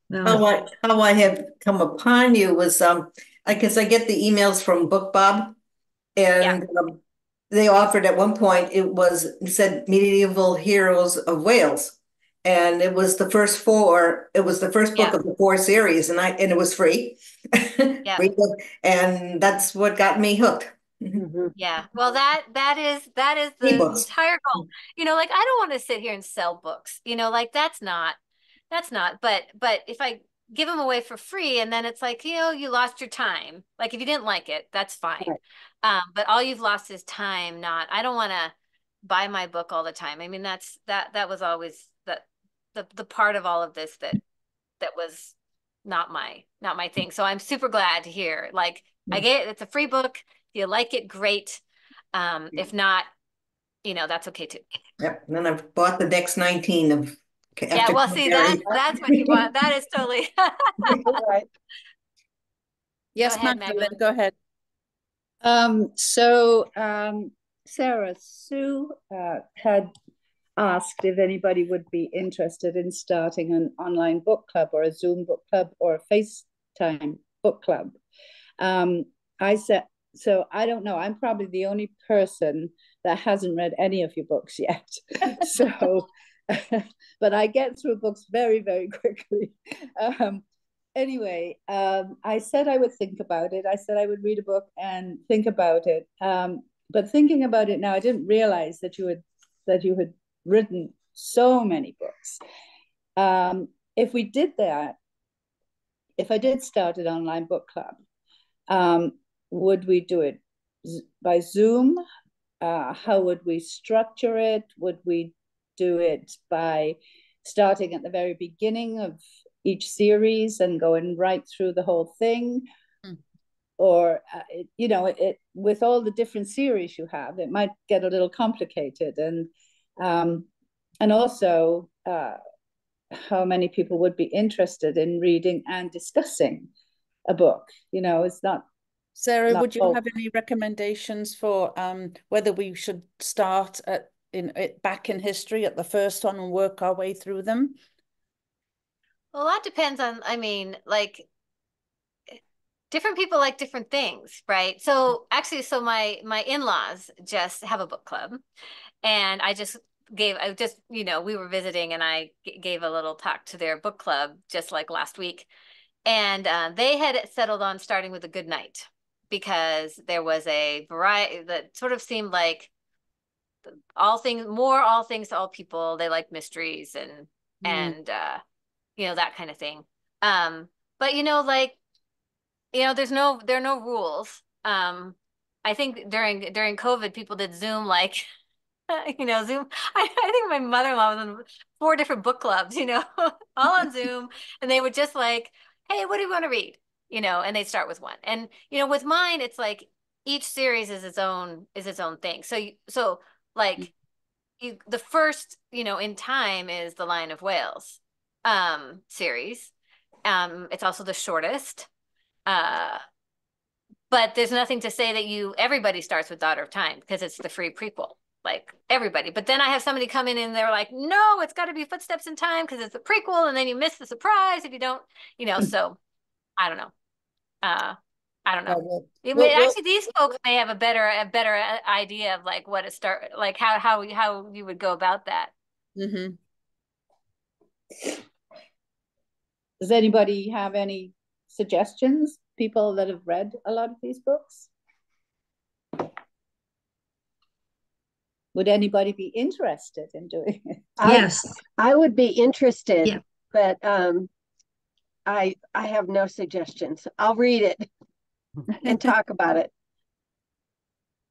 Well, How I have come upon you was I guess I get the emails from Book Bob, yeah, and they offered at one point, it said Medieval Heroes of Wales, and it was the first four. It was the first book yeah, of the four series, and it was free. yeah. Free book, and that's what got me hooked. Mhm. Yeah. Well, that is the Ebooks. entire goal. Like I don't want to sit here and sell books. Like that's not. But if I give them away for free and then it's like, you lost your time. Like if you didn't like it, that's fine. Right. But all you've lost is time, not I don't want to buy my book all the time. I mean, that was always the part of all of this that was not my thing. So I'm super glad to hear. Like it's a free book. If you like it, great. If not, that's okay too. Yep. And then I've bought the next 19 of Yeah, after well, see, that's Mary. that's what you want. That is totally. Right. Go Yes, ahead, Magdalene, Magdalene. go ahead. Sarah, Sue had asked if anybody would be interested in starting an online book club or a Zoom book club or a FaceTime book club. I said, so I don't know. I'm probably the only person that hasn't read any of your books yet. So, but I get through books very, very quickly. Anyway, I said I would think about it. I said I would read a book and think about it. But thinking about it now, I didn't realize that you had written so many books. If we did that, if I did start an online book club, would we do it by Zoom? How would we structure it? Would we do it by starting at the very beginning of each series and going right through the whole thing? Or with all the different series you have, it might get a little complicated. And also how many people would be interested in reading and discussing a book. It's not Sarah, would you all. have any recommendations for whether we should start back in history at the first one and work our way through them? Well, that depends on, I mean, like different people like different things, right? So actually, so my in-laws just have a book club, and I just, you know, we were visiting, and I gave a little talk to their book club just like last week, and they had settled on starting with A Good Night because there was a variety that sort of seemed like all things to all people. They like mysteries and you know, that kind of thing. But you know, like, you know, there are no rules. I think during COVID, people did Zoom, like, you know, Zoom. I think my mother-in-law was in 4 different book clubs, you know, all on Zoom, and they would just like, hey, what do you want to read? You know, and they'd start with one. And you know, with mine, it's like each series is its own thing. So like the first, you know, in time is the Lion of Wales series. It's also the shortest. But there's nothing to say that everybody starts with Daughter of Time because it's the free prequel, like everybody. But then I have somebody come in and they're like, no, it's got to be Footsteps in Time because it's the prequel, and then you miss the surprise if you don't, you know. So I don't know. I don't know. Actually, these folks may have a better idea of like what to start, like how you would go about that. Mm-hmm. Does anybody have any suggestions? People that have read a lot of these books? Would anybody be interested in doing it? Yes. I would be interested, Yeah. but I have no suggestions. I'll read it and talk about it.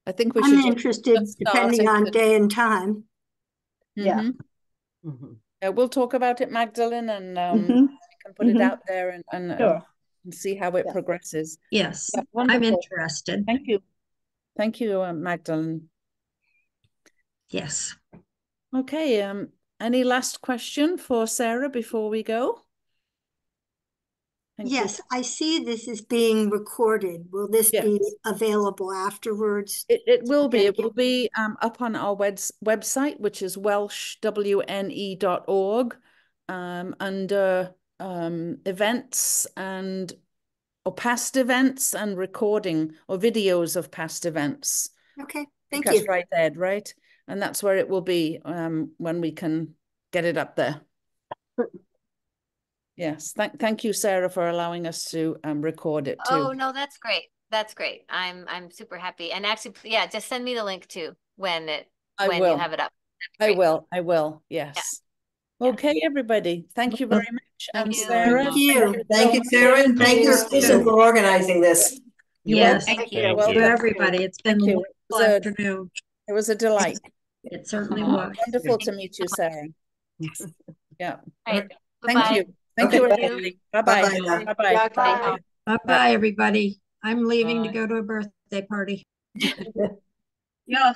I think we I'm should interested depending on day and time. Yeah. We'll talk about it, Magdalene, and we can put it out there and see how it progresses. Yes, wonderful. I'm interested. Thank you. Thank you, Magdalene. Yes. Okay, any last question for Sarah before we go? Yes, I see this is being recorded. Will this be available afterwards? It will be. It will be up on our website, which is welshwne.org, under events or past events and recording or videos of past events. Okay, thank you. That's right, Ed, right? And that's where it will be when we can get it up there. Yes, thank you, Sarah, for allowing us to record it too. Oh no, that's great. That's great. I'm super happy. And actually, yeah, just send me the link too when you have it up. I will. Yes. Yeah. Okay, everybody. Thank you very much. Thank and Sarah. Thank you, Sarah, and thank you, Susan, for organizing this. Yes. Thank you. Thank you, everybody. It's been a wonderful afternoon. It was a delight. It certainly was. Wonderful to meet you, Sarah. Yeah. Right. Thank you. Thank you, everybody. Bye-bye. Bye-bye. Bye. Bye-bye, everybody. I'm leaving to go to a birthday party. Yeah.